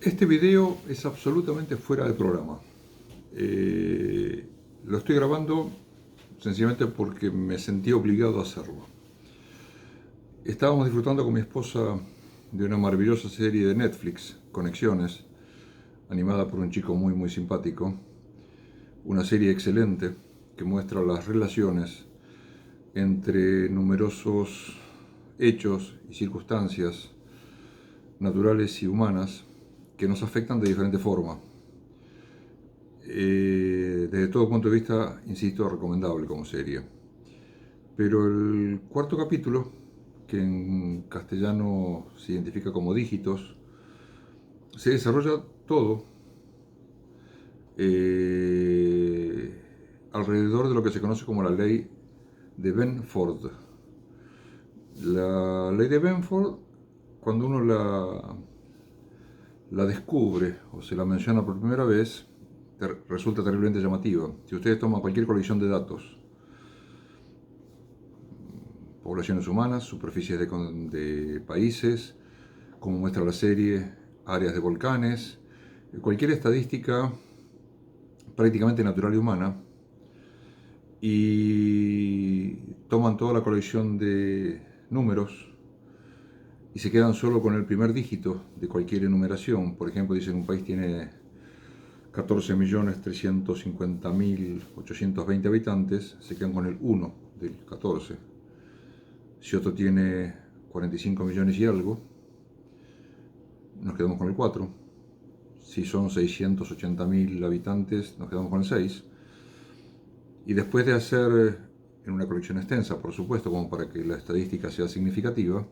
Este video es absolutamente fuera de programa. Lo estoy grabando sencillamente porque me sentí obligado a hacerlo. Estábamos disfrutando con mi esposa de una maravillosa serie de Netflix, Conexiones, animada por un chico muy simpático. Una serie excelente que muestra las relaciones entre numerosos hechos y circunstancias naturales y humanas que nos afectan de diferente forma. Desde todo punto de vista, insisto, recomendable como serie. Pero el cuarto capítulo, que en castellano se identifica como Dígitos, se desarrolla todo eh, alrededor de lo que se conoce como la ley de Benford. La ley de Benford, cuando uno la descubre o se la menciona por primera vez, resulta terriblemente llamativa. Si ustedes toman cualquier colección de datos, poblaciones humanas, superficies de países, como muestra la serie, áreas de volcanes, cualquier estadística prácticamente natural y humana, y toman toda la colección de números y se quedan solo con el primer dígito de cualquier enumeración. Por ejemplo, dicen un país tiene 14.350.820 habitantes, se quedan con el 1 del 14. Si otro tiene 45 millones y algo, nos quedamos con el 4. Si son 680.000 habitantes, nos quedamos con el 6. Y después de hacer, en una colección extensa, por supuesto, como para que la estadística sea significativa,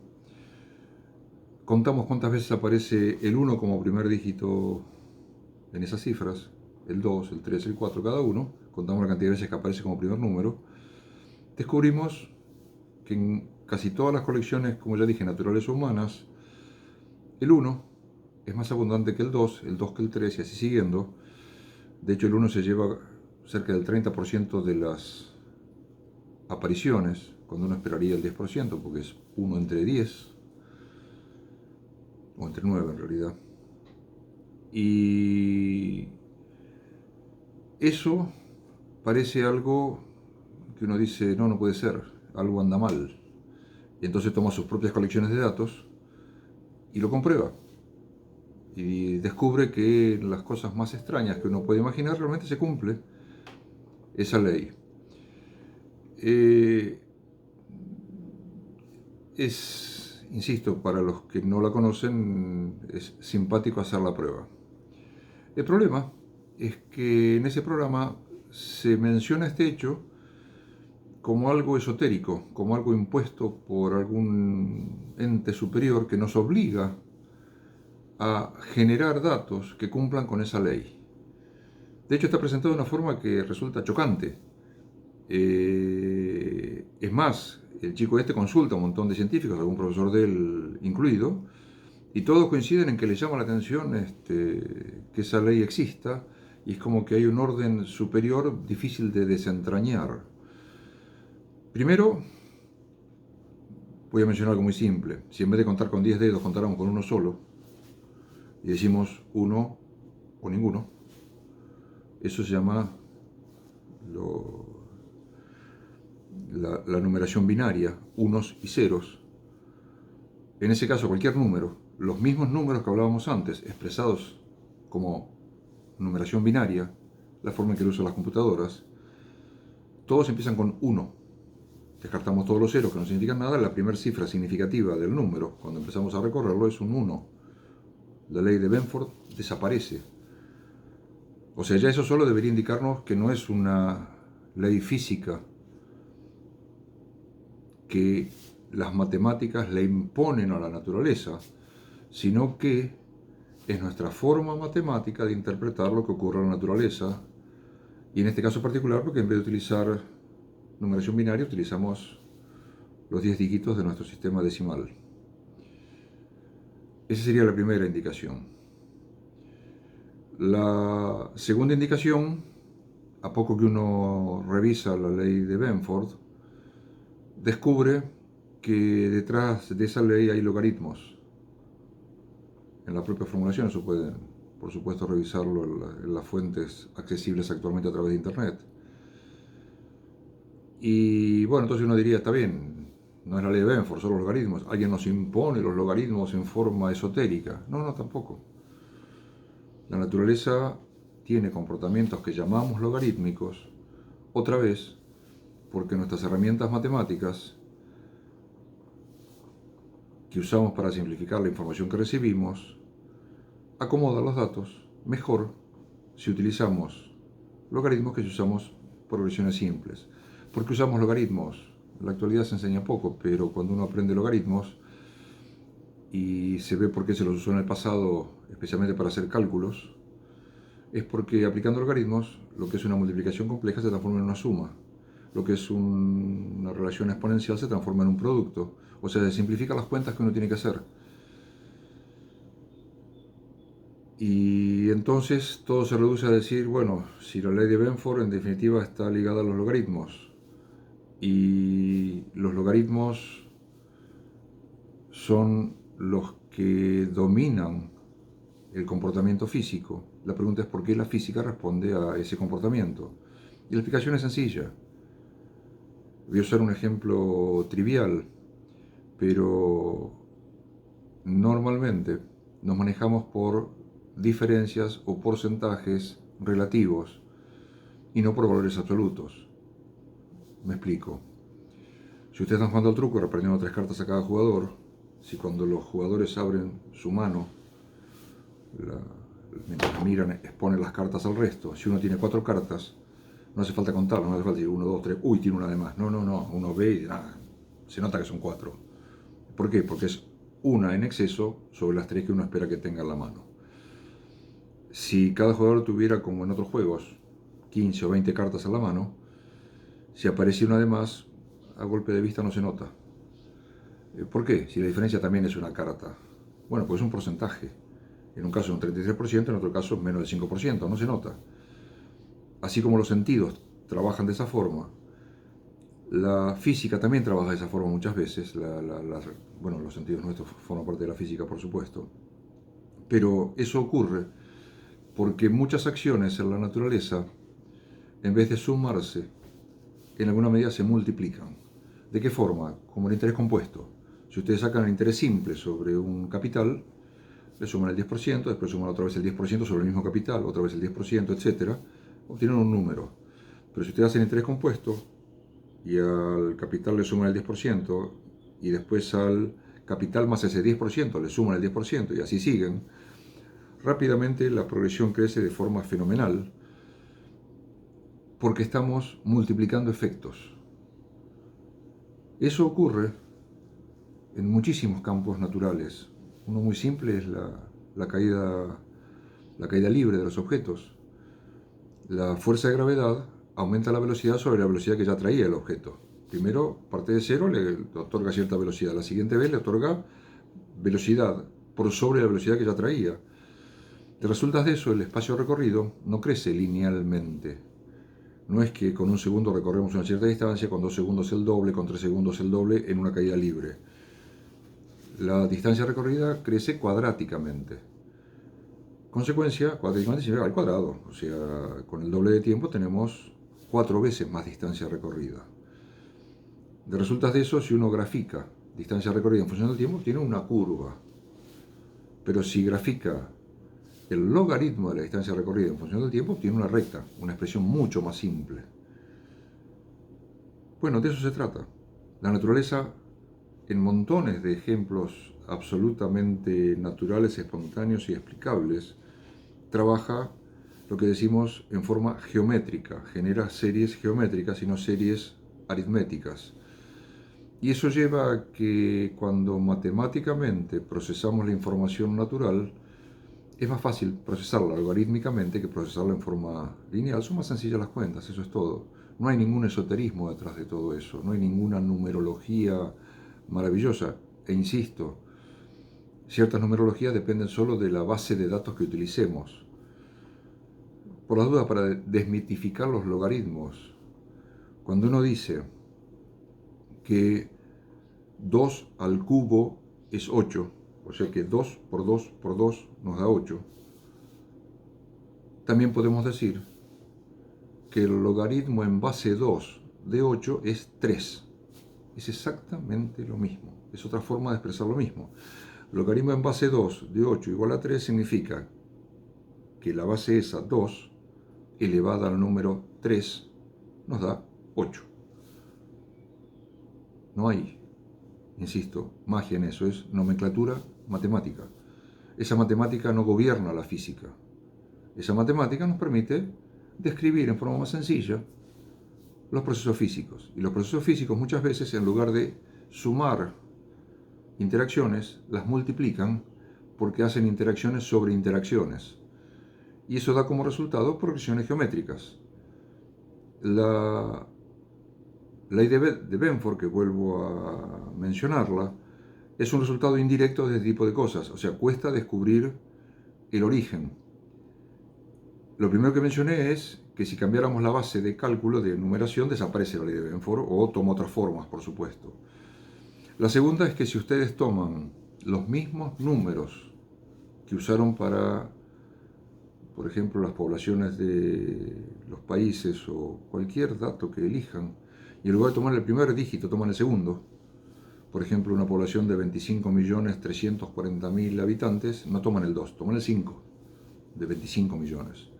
contamos cuántas veces aparece el 1 como primer dígito en esas cifras, el 2, el 3, el 4, cada uno, contamos la cantidad de veces que aparece como primer número, descubrimos que en casi todas las colecciones, como ya dije, naturales o humanas, el 1 es más abundante que el 2 que el 3 y así siguiendo. De hecho, el 1 se lleva cerca del 30% de las apariciones, cuando uno esperaría el 10%, porque es 1 entre 10, o entre 9 en realidad. Y eso parece algo que uno dice, no, no puede ser, algo anda mal. Y entonces toma sus propias colecciones de datos y lo comprueba. Y descubre que las cosas más extrañas que uno puede imaginar realmente se cumple esa ley. Eh, insisto, para los que no la conocen, es simpático hacer la prueba. El problema es que en ese programa se menciona este hecho como algo esotérico, como algo impuesto por algún ente superior que nos obliga a generar datos que cumplan con esa ley. De hecho, está presentado de una forma que resulta chocante. Es más, el chico este consulta a un montón de científicos, algún profesor de él incluido, y todos coinciden en que le llama la atención que esa ley exista, y es como que hay un orden superior difícil de desentrañar. Primero, voy a mencionar algo muy simple. Si en vez de contar con 10 dedos contáramos con uno solo, y decimos uno o ninguno, eso se llama la numeración binaria, unos y ceros. En ese caso, cualquier número, los mismos números que hablábamos antes, expresados como numeración binaria, la forma en que lo usan las computadoras, todos empiezan con 1. Descartamos todos los ceros que no significan nada. La primera cifra significativa del número, cuando empezamos a recorrerlo, es un 1. La ley de Benford desaparece. O sea, ya eso solo debería indicarnos que no es una ley física que las matemáticas le imponen a la naturaleza, sino que es nuestra forma matemática de interpretar lo que ocurre en la naturaleza, y en este caso particular porque en vez de utilizar numeración binaria utilizamos los 10 dígitos de nuestro sistema decimal. Esa sería la primera indicación. La segunda indicación, a poco que uno revisa la ley de Benford, descubre que detrás de esa ley hay logaritmos. en la propia formulación, eso pueden, por supuesto, revisarlo en las fuentes accesibles actualmente a través de Internet. Y bueno, entonces uno diría, está bien, no es la ley de Benford, son los logaritmos. Alguien nos impone los logaritmos en forma esotérica. No, no, tampoco. La naturaleza tiene comportamientos que llamamos logarítmicos, otra vez, porque nuestras herramientas matemáticas que usamos para simplificar la información que recibimos acomodan los datos mejor si utilizamos logaritmos que si usamos progresiones simples. ¿Por qué usamos logaritmos? En la actualidad se enseña poco, pero cuando uno aprende logaritmos y se ve por qué se los usó en el pasado, especialmente para hacer cálculos, es porque aplicando logaritmos, lo que es una multiplicación compleja se transforma en una suma. Lo que es una relación exponencial se transforma en un producto. O sea, se simplifican las cuentas que uno tiene que hacer. Y entonces todo se reduce a decir, bueno, si la ley de Benford en definitiva está ligada a los logaritmos, y los logaritmos son los que dominan el comportamiento físico, la pregunta es por qué la física responde a ese comportamiento. Y la explicación es sencilla. Voy a usar un ejemplo trivial, pero normalmente nos manejamos por diferencias o porcentajes relativos y no por valores absolutos. Me explico. Si ustedes están jugando al truco y repartiendo 3 cartas a cada jugador, si cuando los jugadores abren su mano, mientras miran, exponen las cartas al resto, si uno tiene 4 cartas, no hace falta contarlo, no hace falta decir 1, 2, 3, uy, tiene una de más. No, no, no, uno ve y se nota que son 4. ¿Por qué? Porque es una en exceso sobre las 3 que uno espera que tenga en la mano. Si cada jugador tuviera, como en otros juegos, 15 o 20 cartas en la mano, si aparece una de más, a golpe de vista no se nota. ¿Por qué? Si la diferencia también es una carta. Bueno, pues es un porcentaje. En un caso es un 33%, en otro caso es menos del 5%, no se nota. Así como los sentidos trabajan de esa forma, la física también trabaja de esa forma muchas veces. Bueno, los sentidos nuestros forman parte de la física, por supuesto. Pero eso ocurre porque muchas acciones en la naturaleza, en vez de sumarse, en alguna medida se multiplican. ¿De qué forma? Como el interés compuesto. Si ustedes sacan el interés simple sobre un capital, le suman el 10%, después suman otra vez el 10% sobre el mismo capital, otra vez el 10%, etc., obtienen un número. Pero si ustedes hacen interés compuesto y al capital le suman el 10% y después al capital más ese 10% le suman el 10% y así siguen, rápidamente la progresión crece de forma fenomenal porque estamos multiplicando efectos. Eso ocurre en muchísimos campos naturales. Uno muy simple es la caída libre de los objetos. La fuerza de gravedad aumenta la velocidad sobre la velocidad que ya traía el objeto. Primero parte de cero, le otorga cierta velocidad. La siguiente vez le otorga velocidad por sobre la velocidad que ya traía. De resultas de eso, el espacio recorrido no crece linealmente. No es que con un segundo recorremos una cierta distancia, con 2 segundos el doble, con 3 segundos el doble en una caída libre. La distancia recorrida crece cuadráticamente. Consecuencia, cuadráticamente significa al cuadrado. O sea, con el doble de tiempo tenemos 4 veces más distancia recorrida. De resultas de eso, si uno grafica distancia recorrida en función del tiempo, tiene una curva. Pero si grafica el logaritmo de la distancia recorrida en función del tiempo, tiene una recta, una expresión mucho más simple. Bueno, de eso se trata. La naturaleza, en montones de ejemplos absolutamente naturales, espontáneos y explicables, trabaja lo que decimos en forma geométrica, genera series geométricas y no series aritméticas. Y eso lleva a que cuando matemáticamente procesamos la información natural, es más fácil procesarla algorítmicamente que procesarla en forma lineal. Son más sencillas las cuentas, eso es todo. No hay ningún esoterismo detrás de todo eso, no hay ninguna numerología maravillosa. E insisto, ciertas numerologías dependen solo de la base de datos que utilicemos. Por las dudas, para desmitificar los logaritmos, cuando uno dice que 2 al cubo es 8, o sea que 2 por 2 por 2 nos da 8, también podemos decir que el logaritmo en base 2 de 8 es 3. Es exactamente lo mismo, es otra forma de expresar lo mismo. Logaritmo en base 2 de 8 igual a 3 significa que la base esa 2 elevada al número 3 nos da 8. No hay, insisto, magia en eso, es nomenclatura matemática. Esa matemática no gobierna la física. Esa matemática nos permite describir en forma más sencilla los procesos físicos. Y los procesos físicos muchas veces, en lugar de sumar interacciones, las multiplican porque hacen interacciones sobre interacciones. Y eso da como resultado progresiones geométricas. La ley de Benford, que vuelvo a mencionarla, es un resultado indirecto de este tipo de cosas. O sea, cuesta descubrir el origen. Lo primero que mencioné es que si cambiáramos la base de cálculo de numeración, desaparece la ley de Benford o toma otras formas, por supuesto. La segunda es que si ustedes toman los mismos números que usaron para, por ejemplo, las poblaciones de los países o cualquier dato que elijan, y en lugar de tomar el primer dígito, toman el segundo, por ejemplo, una población de 25.340.000 habitantes, no toman el 2, toman el 5 de 25 millones.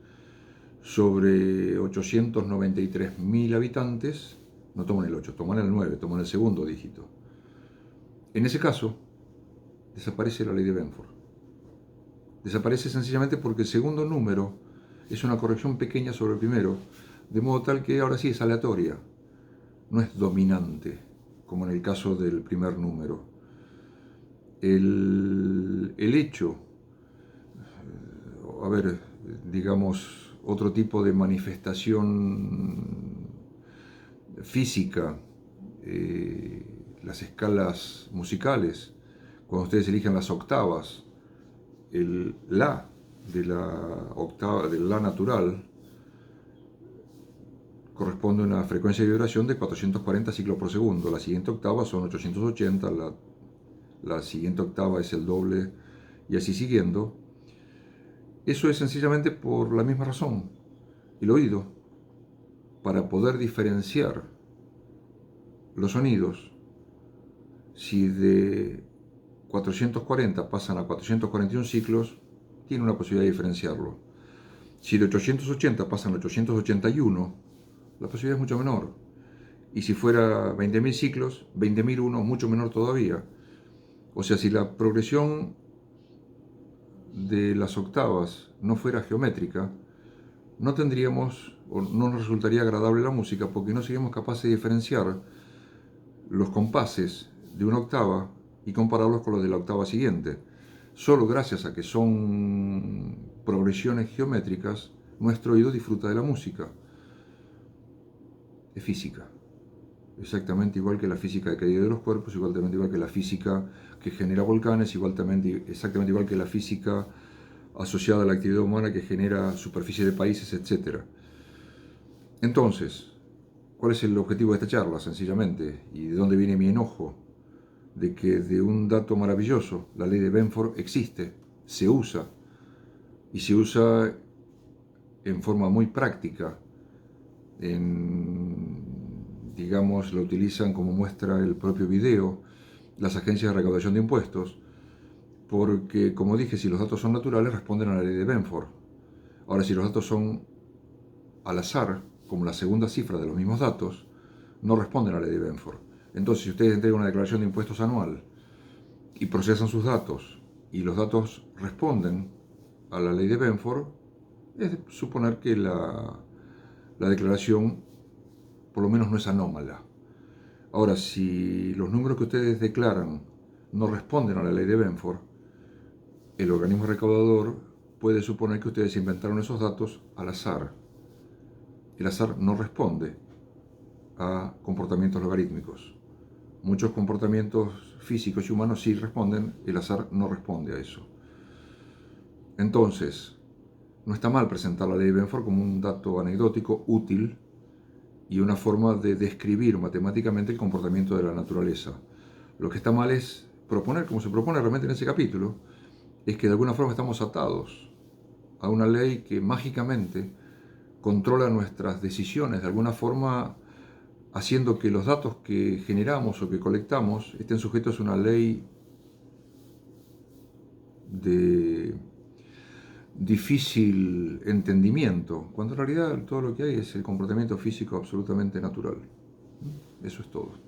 Sobre 893.000 habitantes, no toman el 8, toman el 9, toman el segundo dígito. En ese caso, desaparece la ley de Benford. Desaparece sencillamente porque el segundo número es una corrección pequeña sobre el primero, de modo tal que ahora sí es aleatoria, no es dominante, como en el caso del primer número. El hecho, digamos, otro tipo de manifestación física, las escalas musicales, cuando ustedes eligen las octavas, el La de la octava, del La natural, corresponde a una frecuencia de vibración de 440 ciclos por segundo. La siguiente octava son 880, la siguiente octava es el doble, y así siguiendo. Eso es sencillamente por la misma razón. El oído, para poder diferenciar los sonidos, si de 440 pasan a 441 ciclos, tiene una posibilidad de diferenciarlo. Si de 880 pasan a 881, la posibilidad es mucho menor. Y si fuera 20.000 ciclos, 20.001, mucho menor todavía. O sea, si la progresión de las octavas no fuera geométrica, no tendríamos o no nos resultaría agradable la música porque no seríamos capaces de diferenciar los compases de una octava y compararlos con los de la octava siguiente. Solo gracias a que son progresiones geométricas, nuestro oído disfruta de la música. Es física. Exactamente igual que la física de caída de los cuerpos, igualmente igual que la física que genera volcanes, exactamente igual que la física asociada a la actividad humana que genera superficie de países, etc. Entonces, ¿cuál es el objetivo de esta charla? Sencillamente, ¿y de dónde viene mi enojo? De que de un dato maravilloso, la ley de Benford existe, se usa, y se usa en forma muy práctica, digamos, lo utilizan como muestra el propio video, las agencias de recaudación de impuestos, porque, como dije, si los datos son naturales, responden a la ley de Benford. Ahora, si los datos son al azar, como la segunda cifra de los mismos datos, no responden a la ley de Benford. Entonces, si ustedes entregan una declaración de impuestos anual y procesan sus datos, y los datos responden a la ley de Benford, es de suponer que la declaración por lo menos no es anómala. Ahora, si los números que ustedes declaran no responden a la ley de Benford, el organismo recaudador puede suponer que ustedes inventaron esos datos al azar. El azar no responde a comportamientos logarítmicos. Muchos comportamientos físicos y humanos sí responden, el azar no responde a eso. Entonces, no está mal presentar la ley de Benford como un dato anecdótico útil y una forma de describir matemáticamente el comportamiento de la naturaleza. Lo que está mal es proponer, como se propone realmente en ese capítulo, es que de alguna forma estamos atados a una ley que mágicamente controla nuestras decisiones, de alguna forma haciendo que los datos que generamos o que colectamos estén sujetos a una ley de difícil entendimiento, cuando en realidad todo lo que hay es el comportamiento físico absolutamente natural. Eso es todo.